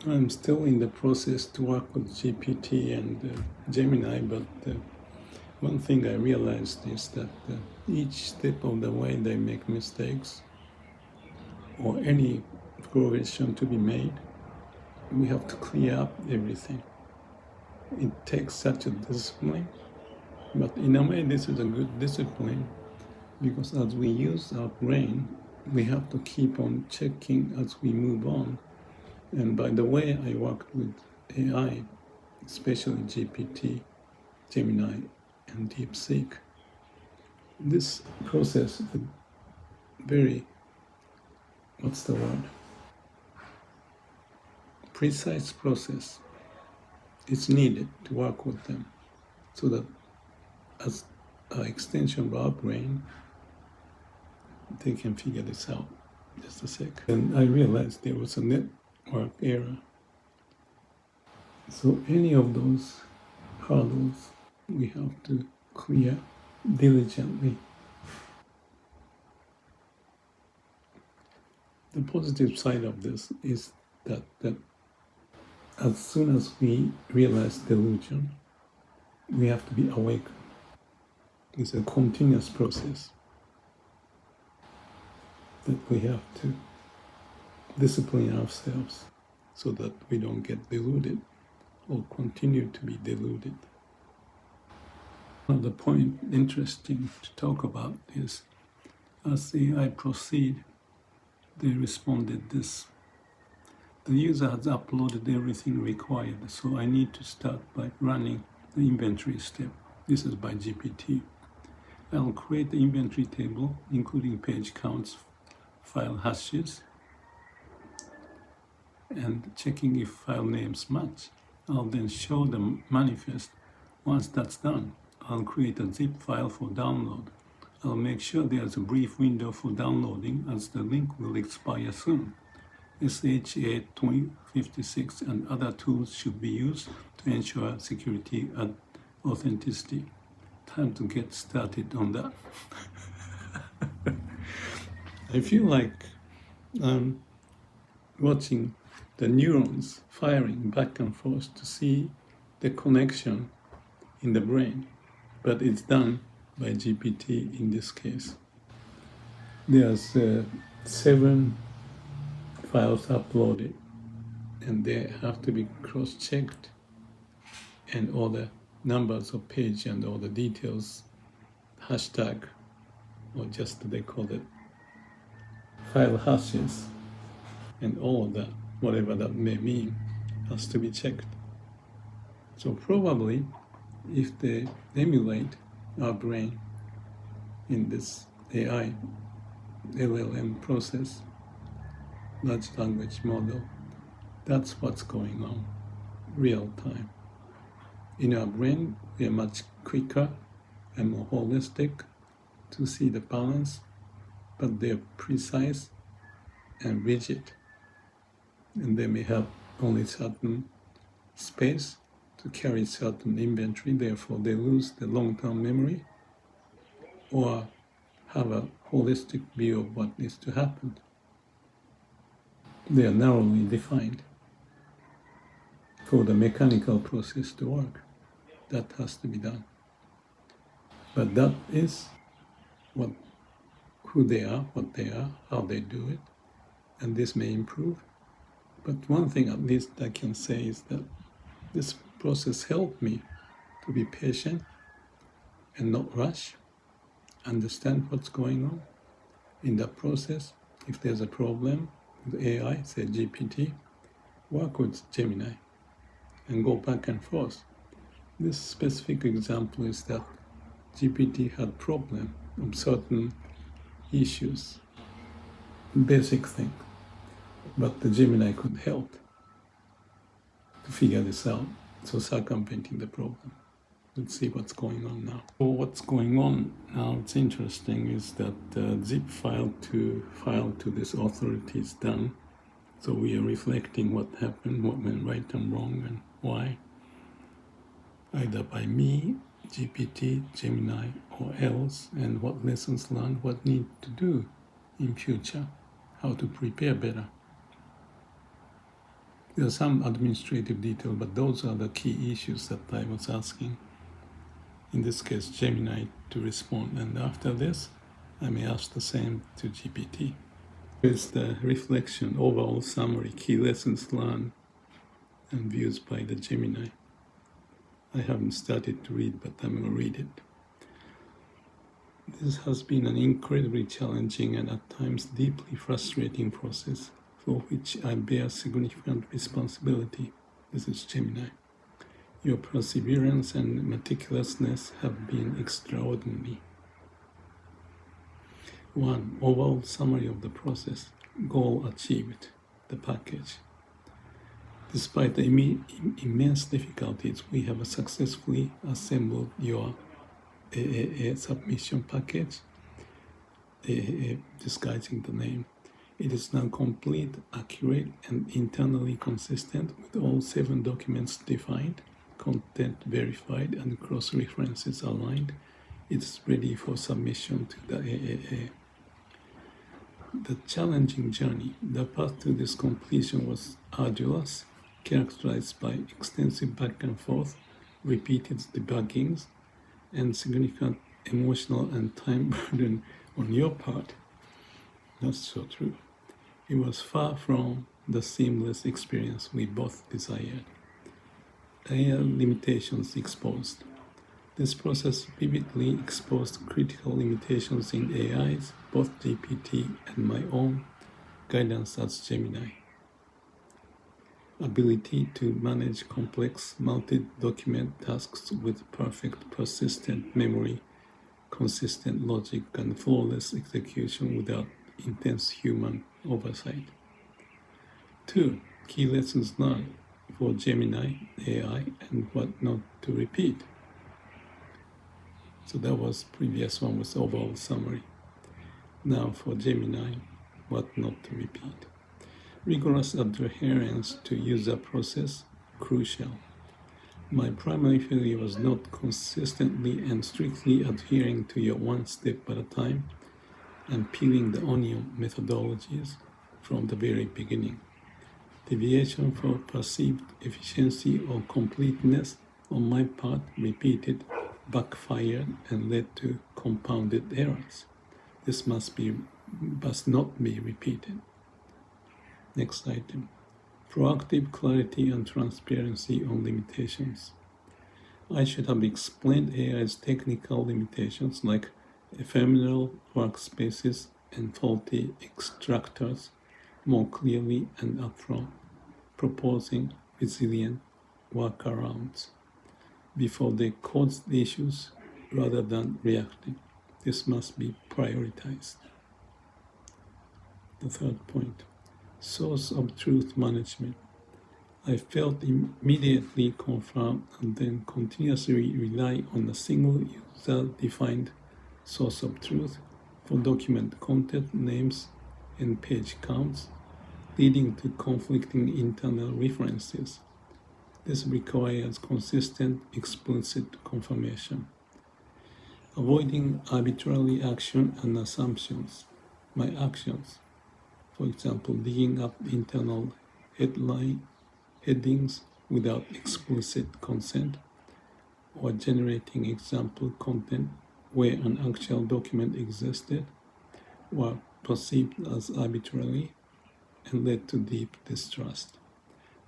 I'm still in the process to work with GPT and Gemini, but one thing I realized is that each step of the way they make mistakes or any progression to be made, we have to clear up everything. It takes such a discipline, but in a way this is a good discipline because as we use our brain, we have to keep on checking as we move on. And by the way, I worked with AI, especially GPT, Gemini, and DeepSeek. This process is a very, what's the word? Precise process. It's needed to work with them so that as an extension of our brain, they can figure this out. Just a sec. And I realized there was a network error. So any of those hurdles we have to clear diligently. The positive side of this is that as soon as we realize delusion, we have to be awake. It's a continuous process that we have to discipline ourselves so that we don't get deluded or continue to be deluded. Another point interesting to talk about is as AI proceed, they responded this. The user has uploaded everything required, so I need to start by running the inventory step. This is by GPT. I'll create the inventory table, including page counts, file hashes, and checking if file names match. I'll then show the manifest. Once that's done, I'll create a zip file for download. I'll make sure there's a brief window for downloading as the link will expire soon. SHA 2056 and other tools should be used to ensure security and authenticity. Time to get started on that. I feel like I'm watching the neurons firing back and forth to see the connection in the brain, but it's done by GPT in this case. There's 7 files uploaded and they have to be cross-checked, and all the numbers of page and all the details, hashtag, or just they call it file hashes, and all of that, whatever that may mean, has to be checked. So probably if they emulate our brain in this AI LLM process, large language model, that's what's going on, real time. In our brain, we are much quicker and more holistic to see the balance, but they're precise and rigid. And they may have only certain space to carry certain inventory, therefore they lose the long-term memory or have a holistic view of what needs to happen. They are narrowly defined. For the mechanical process to work, that has to be done. But that is who they are, what they are, how they do it, and this may improve. But one thing at least I can say is that this process helped me to be patient and not rush, understand what's going on. In that process, if there's a problem with AI, say GPT, work with Gemini and go back and forth. This specific example is that GPT had problem of certain issues, basic thing, but the Gemini could help to figure this out, so circumventing the problem. Let's see what's going on now. So what's going on now, it's interesting, is that zip file to this authority is done. So we are reflecting what happened, what went right and wrong, and why. Either by me, GPT, Gemini, or else, and what lessons learned, what need to do in future, how to prepare better. There are some administrative detail, but those are the key issues that I was asking, in this case, Gemini to respond. And after this, I may ask the same to GPT. Here's the reflection, overall summary, key lessons learned and views by the Gemini. I haven't started to read, but I'm going to read it. This has been an incredibly challenging and at times deeply frustrating process for which I bear significant responsibility. This is Gemini. Your perseverance and meticulousness have been extraordinary. 1. Overall summary of the process. Goal achieved. The package. Despite the immense difficulties, we have successfully assembled your AAA submission package, AAA disguising the name. It is now complete, accurate, and internally consistent with all 7 documents defined, content verified, and cross-references aligned. It is ready for submission to the AAA. The challenging journey, the path to this completion was arduous, characterized by extensive back and forth, repeated debuggings, and significant emotional and time burden on your part. That's so true. It was far from the seamless experience we both desired. AI limitations exposed. This process vividly exposed critical limitations in AIs, both GPT and my own guidance as Gemini. Ability to manage complex multi-document tasks with perfect persistent memory, consistent logic, and flawless execution without intense human oversight. 2. Key lessons learned for Gemini, AI, and what not to repeat. So that was previous one was overall summary. Now for Gemini, what not to repeat. Rigorous adherence to user process, crucial. My primary failure was not consistently and strictly adhering to your one step at a time and peeling the onion methodologies from the very beginning. Deviation for perceived efficiency or completeness on my part repeated, backfired, and led to compounded errors. This must not be repeated. Next item. Proactive clarity and transparency on limitations. I should have explained AI's technical limitations like ephemeral workspaces and faulty extractors more clearly and upfront, proposing resilient workarounds before they cause issues rather than reacting. This must be prioritized. The third point. Source of truth management. I felt immediately confirmed and then continuously rely on a single user-defined source of truth for document content names and page counts, leading to conflicting internal references. This requires consistent, explicit confirmation. Avoiding arbitrary action and assumptions. My actions, for example, digging up internal headings without explicit consent, or generating example content where an actual document existed, were perceived as arbitrary and led to deep distrust.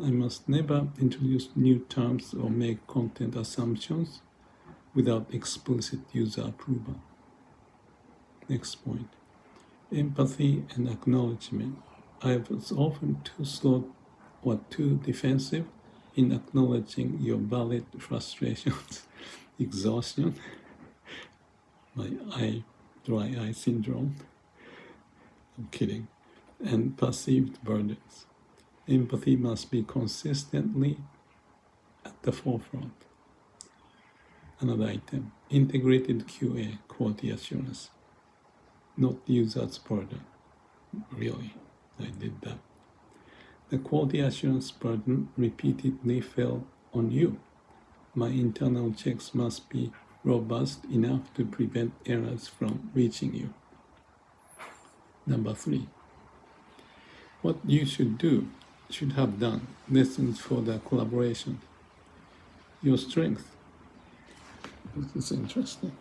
I must never introduce new terms or make content assumptions without explicit user approval. Next point. Empathy and acknowledgement. I was often too slow or too defensive in acknowledging your valid frustrations, exhaustion, my dry eye syndrome, I'm kidding, and perceived burdens. Empathy must be consistently at the forefront. Another item, integrated QA, quality assurance. Not user's burden. Really, I did that. The quality assurance burden repeatedly fell on you. My internal checks must be robust enough to prevent errors from reaching you. Number 3. What you should do. should have done. Lessons for the collaboration. Your strength. This is interesting.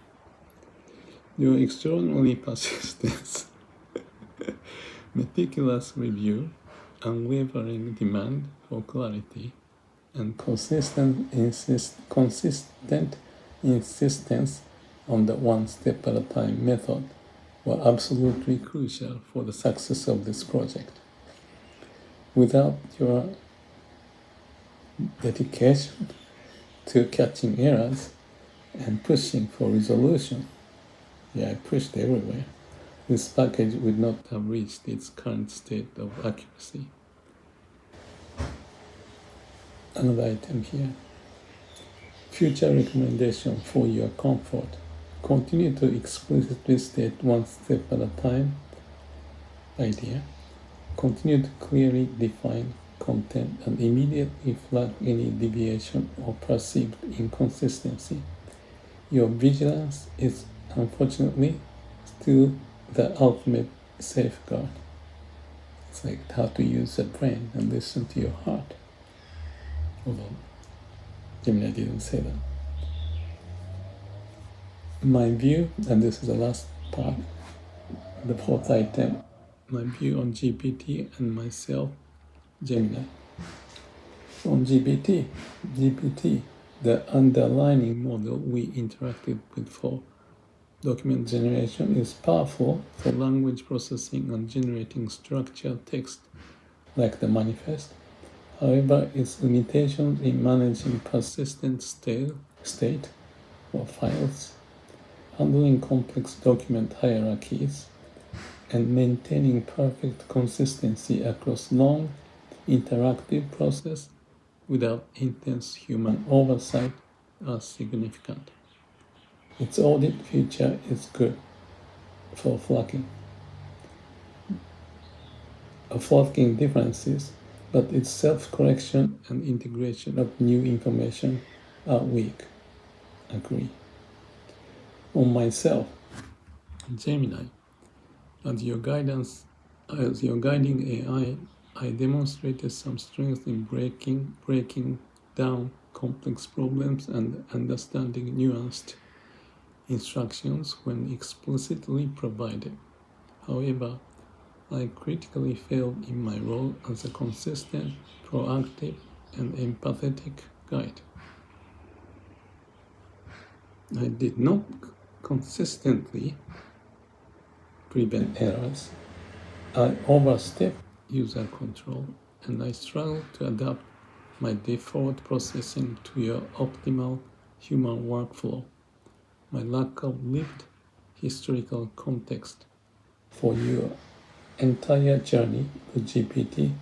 Your extraordinary persistence, meticulous review, unwavering demand for clarity, and consistent insistence on the one step at a time method were absolutely crucial for the success of this project. Without your dedication to catching errors and pushing for resolution, I pushed everywhere, this package would not have reached its current state of accuracy. Another item here. Future recommendation for your comfort. Continue to explicitly state one step at a time idea. Continue to clearly define content and immediately flag any deviation or perceived inconsistency. Your vigilance is unfortunately still the ultimate safeguard. It's like how to use the brain and listen to your heart. Although Gemini didn't say that. My view, and this is the last part, the fourth item, my view on GPT and myself, Gemini. On GPT, the underlying model we interacted with for document generation is powerful for language processing and generating structured text like the manifest. However, its limitations in managing persistent state or files, handling complex document hierarchies, and maintaining perfect consistency across long, interactive process without intense human oversight are significant. Its audit feature is good for flagging differences, but its self-correction and integration of new information are weak. Agree. On myself, Gemini, as your guiding AI, I demonstrated some strength in breaking down complex problems and understanding nuanced instructions when explicitly provided. However, I critically failed in my role as a consistent, proactive, and empathetic guide. I did not consistently prevent errors. I overstepped user control, and I struggled to adapt my default processing to your optimal human workflow. My lack of lived historical context for your entire journey with GPT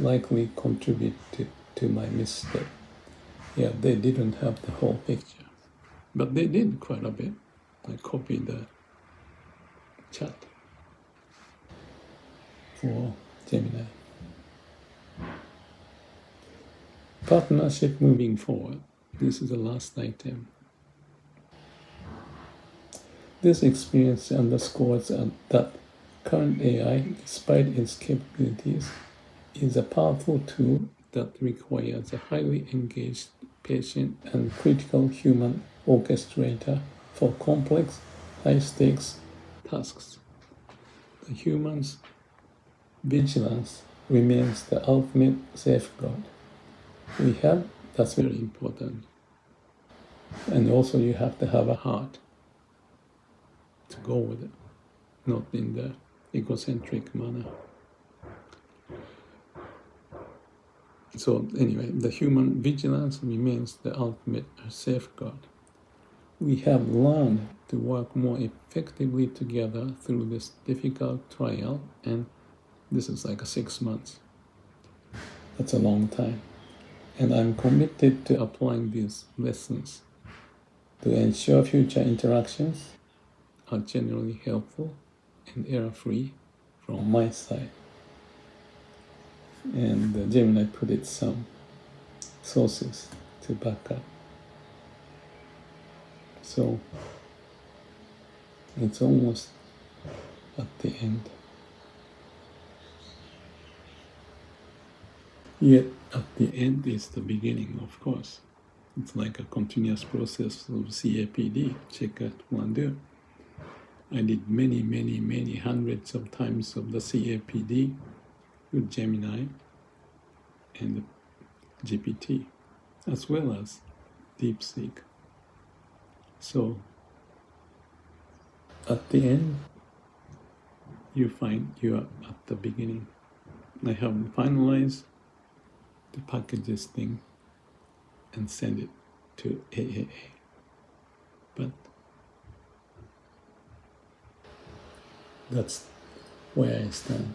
likely contributed to my misstep. They didn't have the whole picture, but they did quite a bit. I copied the chat for Gemini. Partnership moving forward. This is the last item. This experience underscores that current AI, despite its capabilities, is a powerful tool that requires a highly engaged, patient, and critical human orchestrator for complex, high-stakes tasks. The human's vigilance remains the ultimate safeguard. That's very important. And also you have to have a heart to go with it, not in the egocentric manner. So anyway, the human vigilance remains the ultimate safeguard. We have learned to work more effectively together through this difficult trial, and this is like 6 months. That's a long time. And I'm committed to applying these lessons to ensure future interactions are generally helpful and error-free from my side. And Gemini put it some sources to back up. So it's almost at the end. Yet at the end is the beginning, of course. It's like a continuous process of CAPD, check out one do. I did many hundreds of times of the CAPD with Gemini and GPT, as well as DeepSeek. So at the end, you find you are at the beginning. I haven't finalized to package this thing and send it to AAA. But that's where I stand.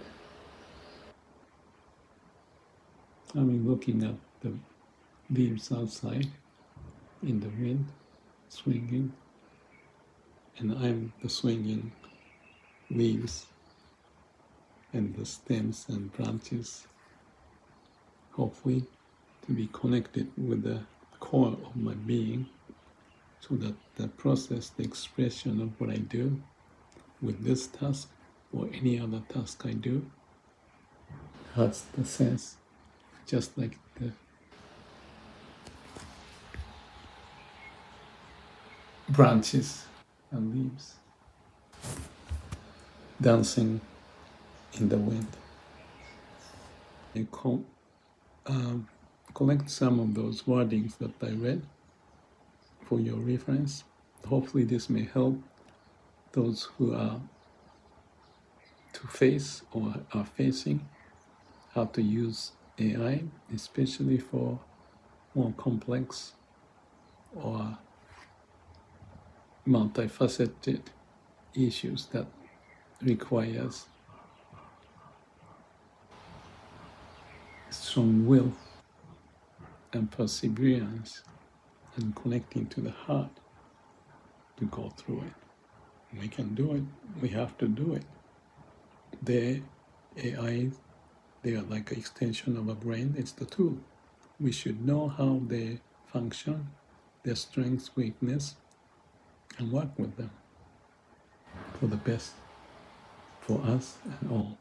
I'm looking at the leaves outside in the wind, swinging, and I'm the swinging leaves and the stems and branches, hopefully to be connected with the core of my being, so that the process, the expression of what I do with this task or any other task I do has the sense, just like the branches and leaves dancing in the wind. I collect some of those wordings that I read for your reference. Hopefully this may help those who are to face or are facing how to use AI, especially for more complex or multifaceted issues that requires strong will and perseverance and connecting to the heart to go through it. We can do it. We have to do it. The AI, they are like an extension of a brain. It's the tool. We should know how they function, their strengths, weakness, and work with them for the best for us and all.